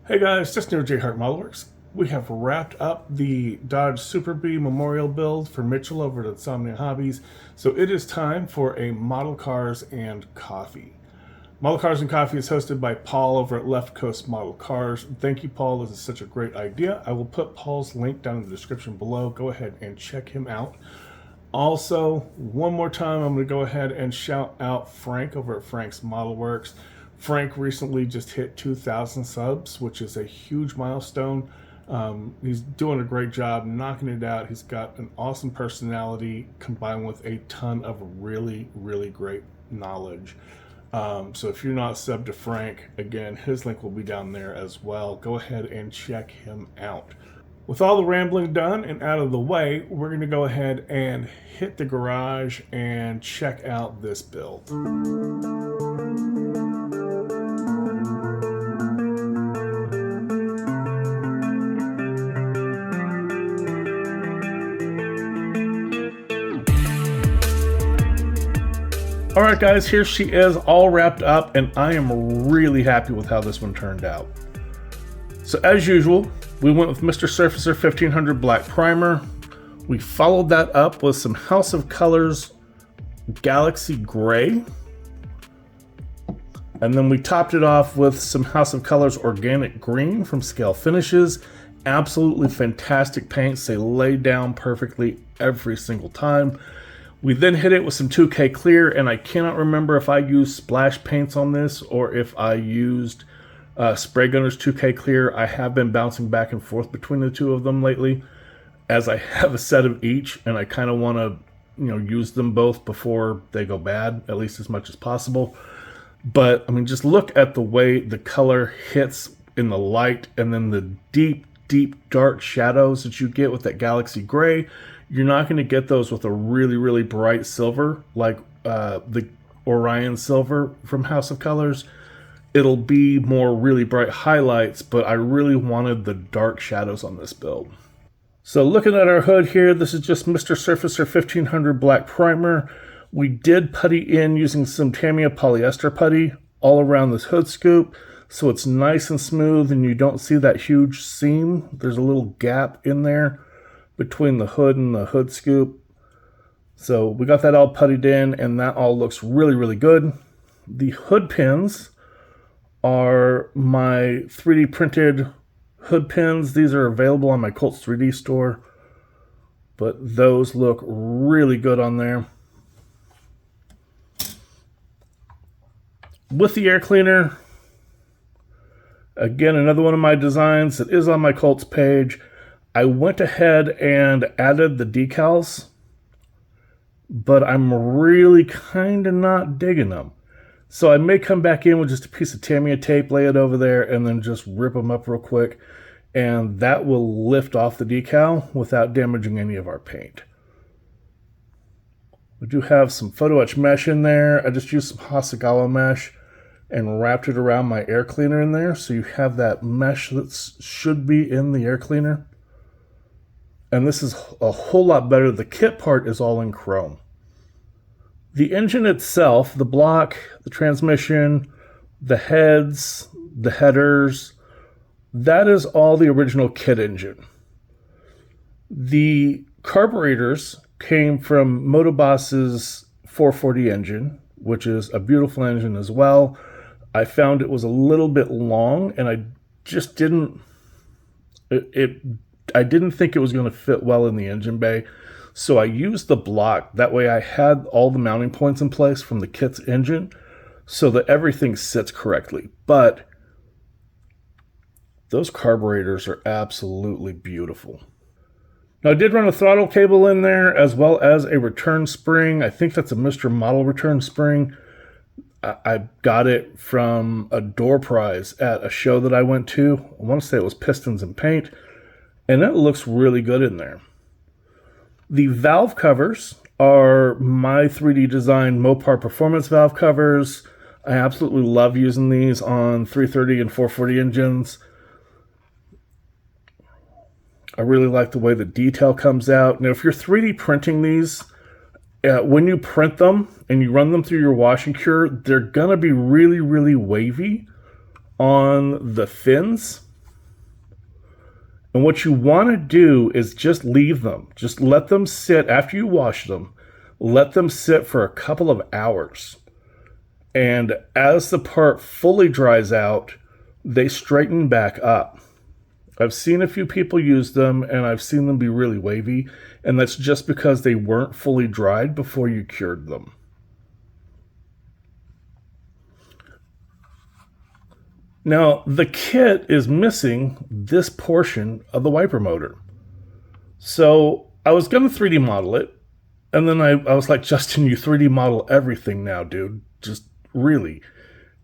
Hey guys, just near JHart Modelworks. We have wrapped up the Dodge Super Bee Memorial build for Mitchell over at Insomnia Hobbies. So it is time for a Model Cars and Coffee. Model Cars and Coffee is hosted by Paul over at Left Coast Model Cars. Thank you, Paul. This is such a great idea. I will put Paul's link down in the description below. Go ahead and check him out. Also, one more time, I'm going to go ahead and shout out Frank over at Frank's Model Works. Frank recently just hit 2,000 subs, which is a huge milestone. He's doing a great job knocking it out. He's got an awesome personality combined with a ton of really, really great knowledge. So if you're not subbed to Frank, again, his link will be down there as well. Go ahead and check him out. With all the rambling done and out of the way, we're going to go ahead and hit the garage and check out this build. All right, guys, here she is all wrapped up, and I am really happy with how this one turned out. So as usual, we went with Mr. Surfacer 1500 Black Primer. We followed that up with some House of Colors Galaxy Gray. And then we topped it off with some House of Colors Organic Green from Scale Finishes. Absolutely fantastic paints. They lay down perfectly every single time. We then hit it with some 2K Clear, and I cannot remember if I used splash paints on this or if I used Spray Gunner's 2K Clear. I have been bouncing back and forth between the two of them lately, as I have a set of each, and I kind of want to, use them both before they go bad, at least as much as possible. But I mean, just look at the way the color hits in the light, and then the deep, deep dark shadows that you get with that Galaxy Gray. You're not going to get those with a really, really bright silver like the Orion Silver from House of Colors. It'll be more really bright highlights, but I really wanted the dark shadows on this build. So looking at our hood here, this is just Mr. Surfacer 1500 Black Primer. We did putty in using some Tamiya polyester putty all around this hood scoop, so it's nice and smooth and you don't see that huge seam. There's a little gap in there between the hood and the hood scoop. So we got that all puttied in, and that all looks really, really good. The hood pins are my 3D printed hood pins. These are available on my Colts 3D store, but those look really good on there. With the air cleaner, again, another one of my designs that is on my Colts page. I went ahead and added the decals, but I'm really kind of not digging them. So I may come back in with just a piece of Tamiya tape, lay it over there, and then just rip them up real quick, and that will lift off the decal without damaging any of our paint. We do have some photo etch mesh in there. I just used some Hasegawa mesh and wrapped it around my air cleaner in there, so you have that mesh that should be in the air cleaner. And this is a whole lot better. The kit part is all in chrome. The engine itself, the block, the transmission, the heads, the headers, that is all the original kit engine. The carburetors came from Motoboss's 440 engine, which is a beautiful engine as well. I found it was a little bit long, and I just didn't... I didn't think it was going to fit well in the engine bay, so I used the block. That way I had all the mounting points in place from the kit's engine so that everything sits correctly. But those carburetors are absolutely beautiful. Now I did run a throttle cable in there as well as a return spring. I think that's a Mr. Model return spring. I got it from a door prize at a show that I went to. I want to say it was Pistons and Paint. And it looks really good in there. The valve covers are my 3D designed Mopar Performance valve covers. I absolutely love using these on 330 and 440 engines. I really like the way the detail comes out. Now, if you're 3D printing these, when you print them and you run them through your wash and cure, they're going to be really, really wavy on the fins. And what you want to do is just leave them. Just let them sit after you wash them. Let them sit for a couple of hours. And as the part fully dries out, they straighten back up. I've seen a few people use them, and I've seen them be really wavy, and that's just because they weren't fully dried before you cured them. Now, the kit is missing this portion of the wiper motor. So I was going to 3D model it, and then I was like, Justin, you 3D model everything now, dude. Just really.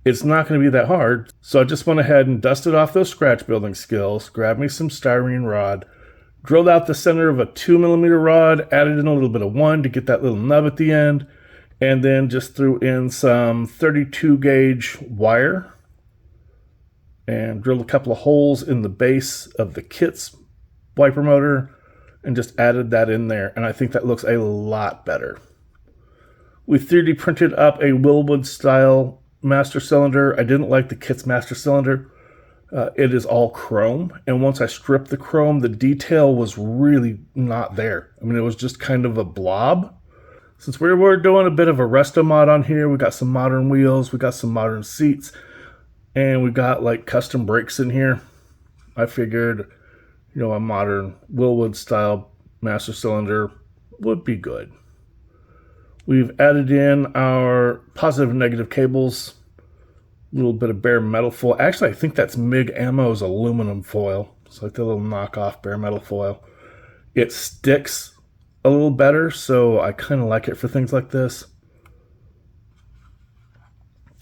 It's not going to be that hard. So I just went ahead and dusted off those scratch building skills, grabbed me some styrene rod, drilled out the center of a 2mm rod, added in a little bit of 1 to get that little nub at the end, and then just threw in some 32 gauge wire and drilled a couple of holes in the base of the kit's wiper motor and just added that in there. And I think that looks a lot better. We 3D printed up a Wilwood style master cylinder. I didn't like the kit's master cylinder. It is all chrome, and once I stripped the chrome, the detail was really not there. I mean, it was just kind of a blob. Since we were doing a bit of a resto mod on here, we got some modern wheels, we got some modern seats, and we got like custom brakes in here. I figured, a modern Wilwood style master cylinder would be good. We've added in our positive and negative cables, a little bit of bare metal foil. Actually, I think that's MIG Ammo's aluminum foil. It's like the little knockoff bare metal foil. It sticks a little better, so I kind of like it for things like this.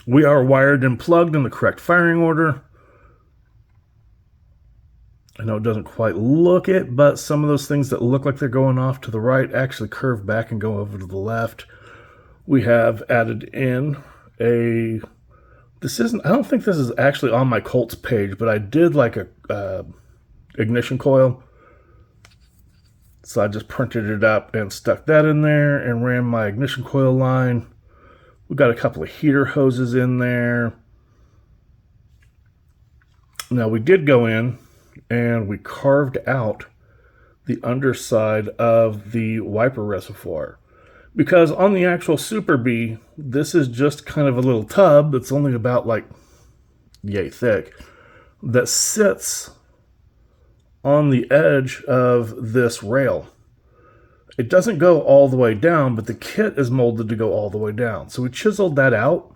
We are wired and plugged in the correct firing order. I know it doesn't quite look it, but some of those things that look like they're going off to the right actually curve back and go over to the left. We have added in I don't think this is actually on my Colts page, but I did like a ignition coil. So I just printed it up and stuck that in there and ran my ignition coil line. We've got a couple of heater hoses in there. Now we did go in and we carved out the underside of the wiper reservoir. Because on the actual Super Bee, this is just kind of a little tub that's only about like yay thick that sits on the edge of this rail. It doesn't go all the way down, but the kit is molded to go all the way down. So we chiseled that out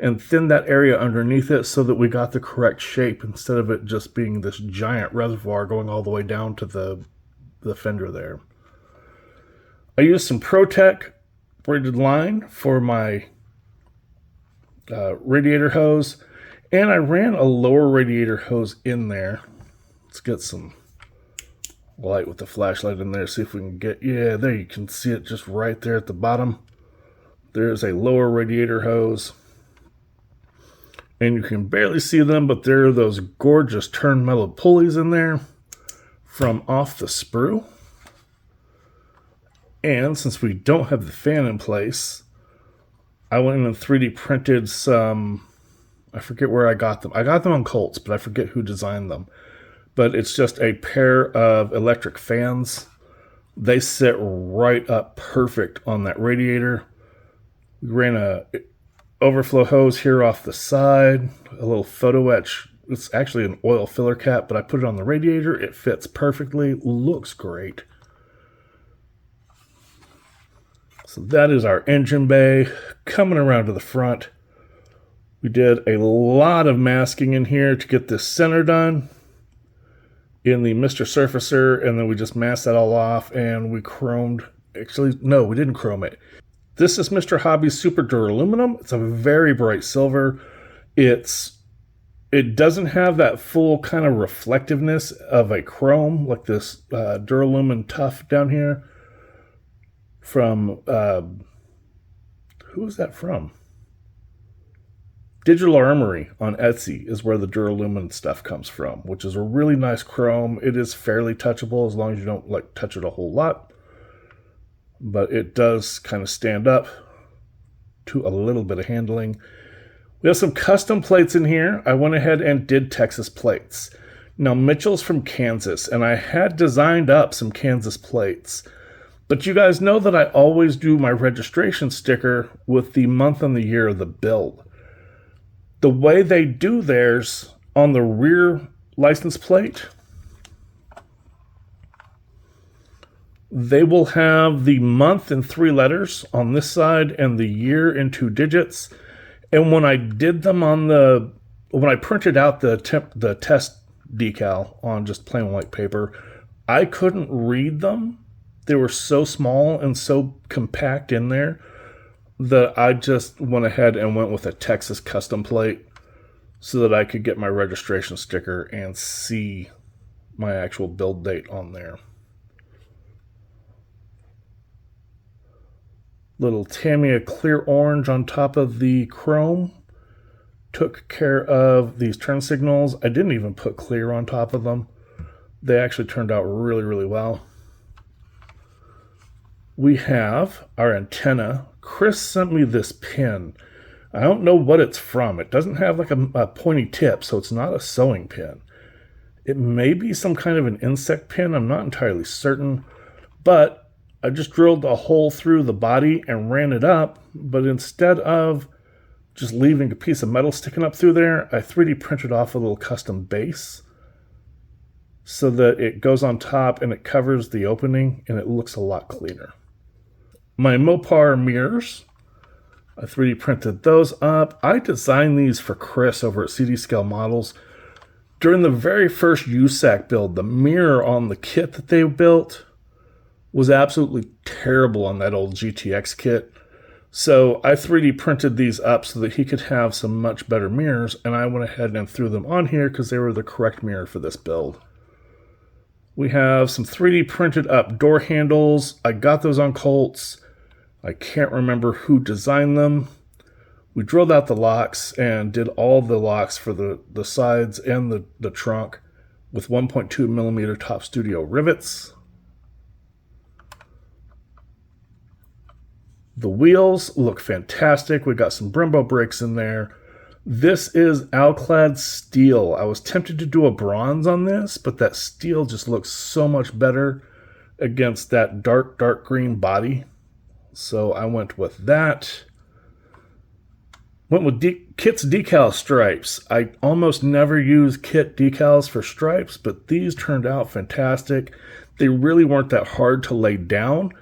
and thinned that area underneath it so that we got the correct shape instead of it just being this giant reservoir going all the way down to the fender there. I used some ProTech braided line for my radiator hose, and I ran a lower radiator hose in there. Let's get some light with the flashlight in there, see if we can get, yeah, there you can see it just right there at the bottom. There's a lower radiator hose, and you can barely see them, but there are those gorgeous turn metal pulleys in there from off the sprue. And since we don't have the fan in place, I went in and 3D printed some, I forget where I got them. I got them on Colts, but I forget who designed them. But it's just a pair of electric fans. They sit right up perfect on that radiator. We ran a overflow hose here off the side, a little photo etch. It's actually an oil filler cap, but I put it on the radiator. It fits perfectly, looks great. So that is our engine bay. Coming around to the front, we did a lot of masking in here to get this center done in the Mr. Surfacer, and then we just masked that all off and we chromed. Actually, no, we didn't chrome it. This is Mr. Hobby's Super Duraluminum. It's a very bright silver. It doesn't have that full kind of reflectiveness of a chrome like this Duralumin Tough down here. From, who is that from? Digital Armory on Etsy is where the Duralumin stuff comes from, which is a really nice chrome. It is fairly touchable as long as you don't like touch it a whole lot. But it does kind of stand up to a little bit of handling. We have some custom plates in here. I went ahead and did Texas plates. Now, Mitchell's from Kansas, and I had designed up some Kansas plates. But you guys know that I always do my registration sticker with the month and the year of the build. The way they do theirs on the rear license plate, they will have the month in 3 letters on this side and the year in 2 digits. And when I did them when I printed out the test decal on just plain white paper, I couldn't read them. They were so small and so compact in there that I just went ahead and went with a Texas custom plate so that I could get my registration sticker and see my actual build date on there. Little Tamiya clear orange on top of the chrome. Took care of these turn signals. I didn't even put clear on top of them. They actually turned out really, really well. We have our antenna. Chris sent me this pin. I don't know what it's from. It doesn't have like a pointy tip, so it's not a sewing pin. It may be some kind of an insect pin. I'm not entirely certain, but I just drilled a hole through the body and ran it up, but instead of just leaving a piece of metal sticking up through there, I 3D printed off a little custom base so that it goes on top and it covers the opening and it looks a lot cleaner. My Mopar mirrors, I 3D printed those up. I designed these for Chris over at CD Scale Models. During the very first USAC build, the mirror on the kit that they built was absolutely terrible on that old GTX kit. So I 3D printed these up so that he could have some much better mirrors, and I went ahead and threw them on here because they were the correct mirror for this build. We have some 3D printed up door handles. I got those on Colts. I can't remember who designed them. We drilled out the locks and did all the locks for the sides and the trunk with 1.2 millimeter Top Studio rivets. The wheels look fantastic. We got some Brembo brakes in there. This is Alclad steel. I was tempted to do a bronze on this, but that steel just looks so much better against that dark green body. So I went with that. Went with Kit's decal stripes. I almost never use Kit decals for stripes, but these turned out fantastic. They really weren't that hard to lay down.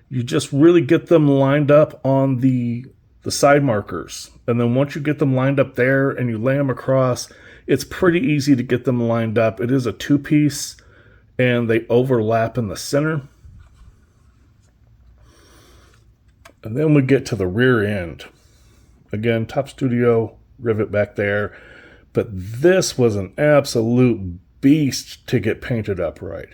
You just really get them lined up on the side markers. And then once you get them lined up there and you lay them across, it's pretty easy to get them lined up. It is a 2-piece and they overlap in the center. And then we get to the rear end. Again, Top Studio rivet back there. But this was an absolute beast to get painted up right.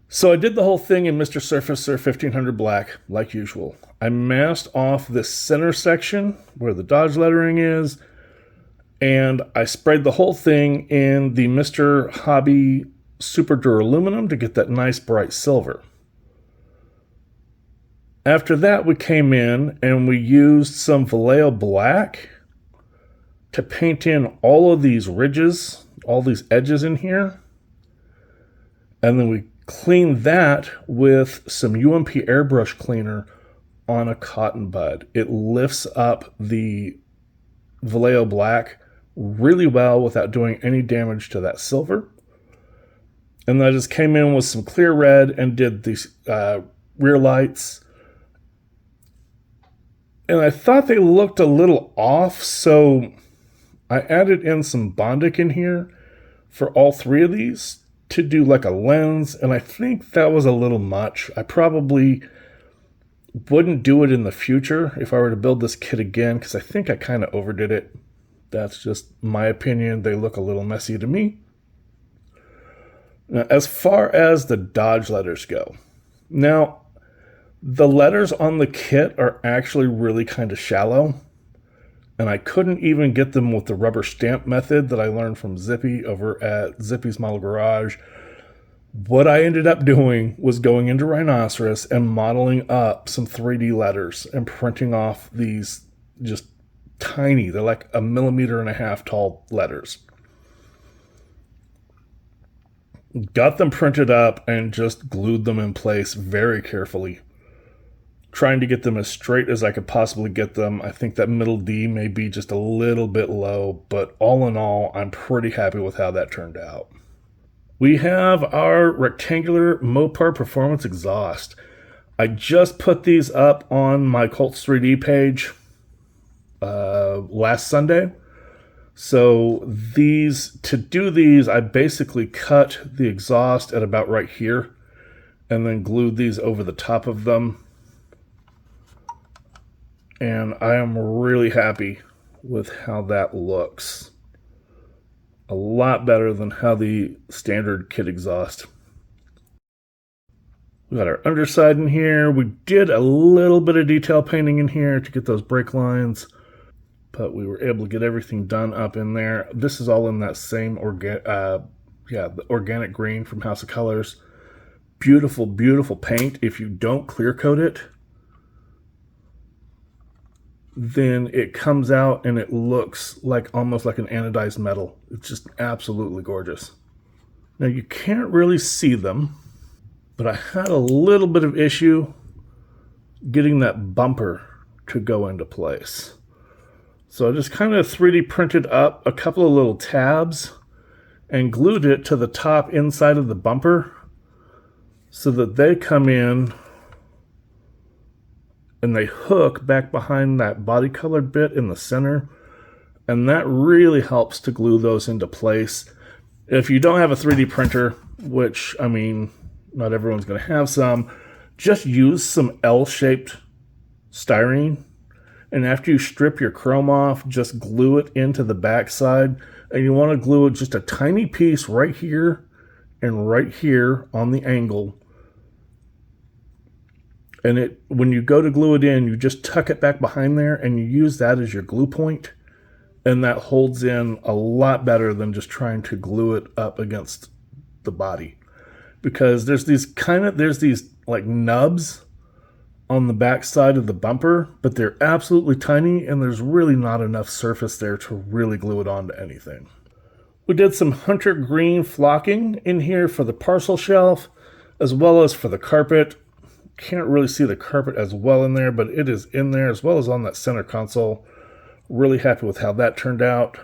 So I did the whole thing in Mr. Surfacer 1500 black, like usual. I masked off this center section where the Dodge lettering is, and I sprayed the whole thing in the Mr. Hobby Super Duraluminum to get that nice bright silver. After that, we came in and we used some Vallejo black to paint in all of these ridges, all these edges in here. And then we cleaned that with some UMP airbrush cleaner on a cotton bud. It lifts up the Vallejo black really well without doing any damage to that silver. And then I just came in with some clear red and did these rear lights. And I thought they looked a little off, so I added in some Bondic in here for all 3 of these to do like a lens, and I think that was a little much. I probably wouldn't do it in the future if I were to build this kit again, because I think I kind of overdid it. That's just my opinion. They look a little messy to me. Now, as far as the Dodge letters go, now the letters on the kit are actually really kind of shallow, and I couldn't even get them with the rubber stamp method that I learned from Zippy over at Zippy's Model Garage. What I ended up doing was going into Rhinoceros and modeling up some 3D letters and printing off these just tiny, they're like 1.5 millimeters tall letters. Got them printed up and just glued them in place very carefully, trying to get them as straight as I could possibly get them. I think that middle D may be just a little bit low, but all in all, I'm pretty happy with how that turned out. We have our rectangular Mopar Performance exhaust. I just put these up on my Colts 3D page last Sunday. So to do these, I basically cut the exhaust at about right here and then glued these over the top of them. And I am really happy with how that looks. A lot better than how the standard kit exhaust. We got our underside in here. We did a little bit of detail painting in here to get those brake lines, but we were able to get everything done up in there. This is all in that same the organic green from House of Colors. Beautiful, beautiful paint. If you don't clear coat it, then it comes out and it looks like almost like an anodized metal. It's just absolutely gorgeous. Now you can't really see them, but I had a little bit of issue getting that bumper to go into place. So I just kind of 3D printed up a couple of little tabs and glued it to the top inside of the bumper so that they come in and they hook back behind that body colored bit in the center. And that really helps to glue those into place. If you don't have a 3D printer, which, I mean, not everyone's going to have some, just use some L-shaped styrene. And after you strip your chrome off, just glue it into the backside. And you want to glue it just a tiny piece right here and right here on the angle. And when you go to glue it in, you just tuck it back behind there and you use that as your glue point. And that holds in a lot better than just trying to glue it up against the body. Because there's these like nubs on the back side of the bumper, but they're absolutely tiny and there's really not enough surface there to really glue it onto anything. We did some hunter green flocking in here for the parcel shelf as well as for the carpet. Can't really see the carpet as well in there, but it is in there as well as on that center console. Really happy with how that turned out.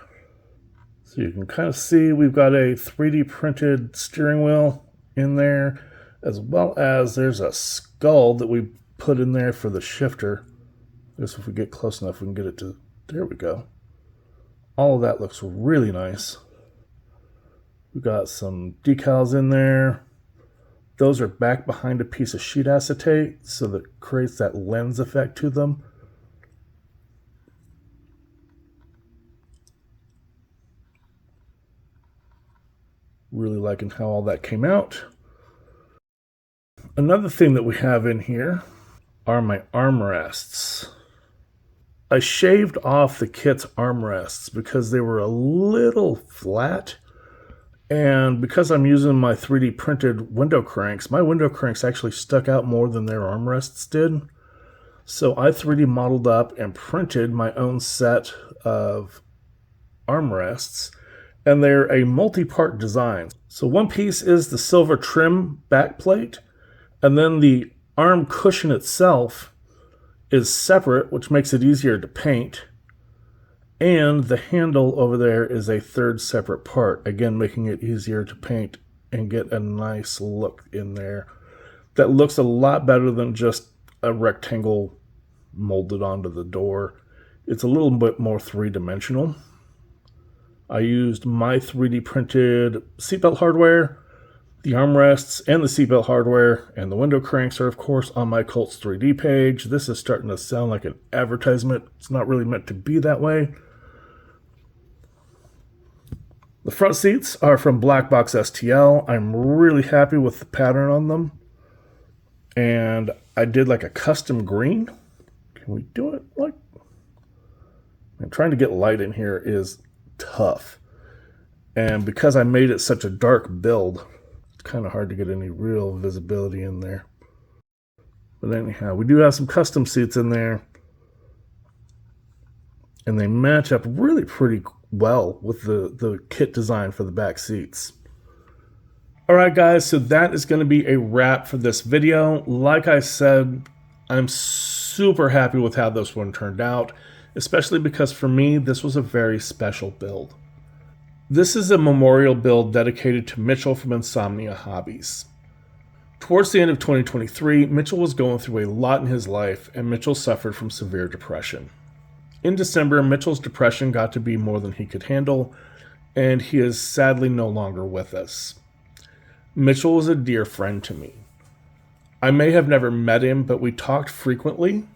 So you can kind of see we've got a 3D printed steering wheel in there, as well as there's a skull that we put in there for the shifter. I guess if we get close enough, we can get it to, there we go. All of that looks really nice. We've got some decals in there. Those are back behind a piece of sheet acetate, so that creates that lens effect to them. Really liking how all that came out. Another thing that we have in here are my armrests. I shaved off the kit's armrests because they were a little flat. And because I'm using my 3D printed window cranks, my window cranks actually stuck out more than their armrests did. So I 3D modeled up and printed my own set of armrests. And they're a multi-part design. So one piece is the silver trim back plate, and then the arm cushion itself is separate, which makes it easier to paint. And the handle over there is a third separate part, again making it easier to paint and get a nice look in there. That looks a lot better than just a rectangle molded onto the door. It's a little bit more three-dimensional. I used my 3D printed seatbelt hardware, the armrests, and the seatbelt hardware, and the window cranks are, of course, on my Colts 3D page. This is starting to sound like an advertisement. It's not really meant to be that way. The front seats are from Black Box STL. I'm really happy with the pattern on them. And I did like a custom green. Can we do it like... I'm trying to get light in here is tough. And because I made it such a dark build, it's kind of hard to get any real visibility in there. But anyhow, we do have some custom seats in there. And they match up really pretty well with the kit design for the back seats. Alright guys, so that is going to be a wrap for this video. Like I said, I'm super happy with how this one turned out, especially because for me, this was a very special build. This is a memorial build dedicated to Mitchell from Insomnia Hobbies. Towards the end of 2023, Mitchell was going through a lot in his life, and Mitchell suffered from severe depression. In December, Mitchell's depression got to be more than he could handle, and he is sadly no longer with us. Mitchell was a dear friend to me. I may have never met him, but we talked frequently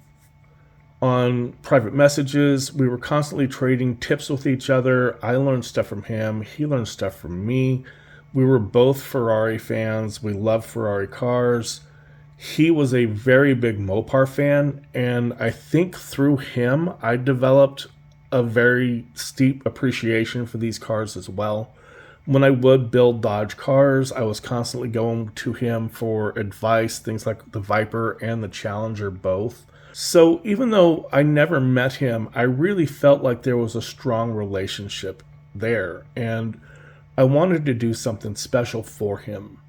on private messages. We were constantly trading tips with each other. I learned stuff from him. He learned stuff from me. We were both Ferrari fans. We loved Ferrari cars. He was a very big Mopar fan, and I think through him, I developed a very steep appreciation for these cars as well. When I would build Dodge cars, I was constantly going to him for advice, things like the Viper and the Challenger both. So even though I never met him, I really felt like there was a strong relationship there, and I wanted to do something special for him.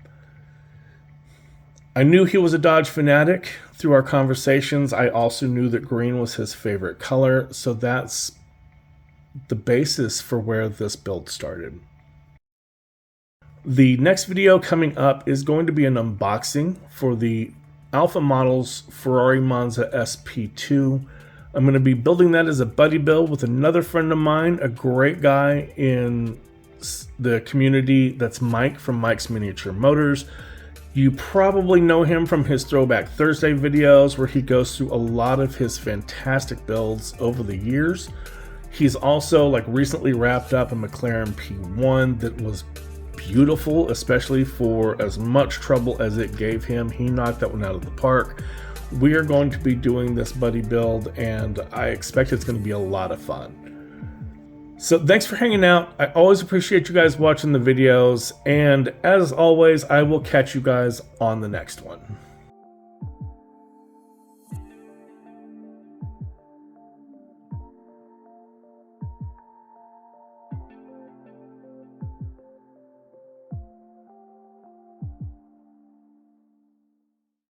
I knew he was a Dodge fanatic. Through our conversations, I also knew that green was his favorite color, so that's the basis for where this build started. The next video coming up is going to be an unboxing for the Alpha Models Ferrari Monza SP2. I'm going to be building that as a buddy build with another friend of mine, a great guy in the community. That's Mike from Mike's Miniature Motors. You probably know him from his Throwback Thursday videos where he goes through a lot of his fantastic builds over the years. He's also recently wrapped up a McLaren P1 that was beautiful, especially for as much trouble as it gave him. He knocked that one out of the park. We are going to be doing this buddy build, and I expect it's going to be a lot of fun. So thanks for hanging out. I always appreciate you guys watching the videos, and as always, I will catch you guys on the next one.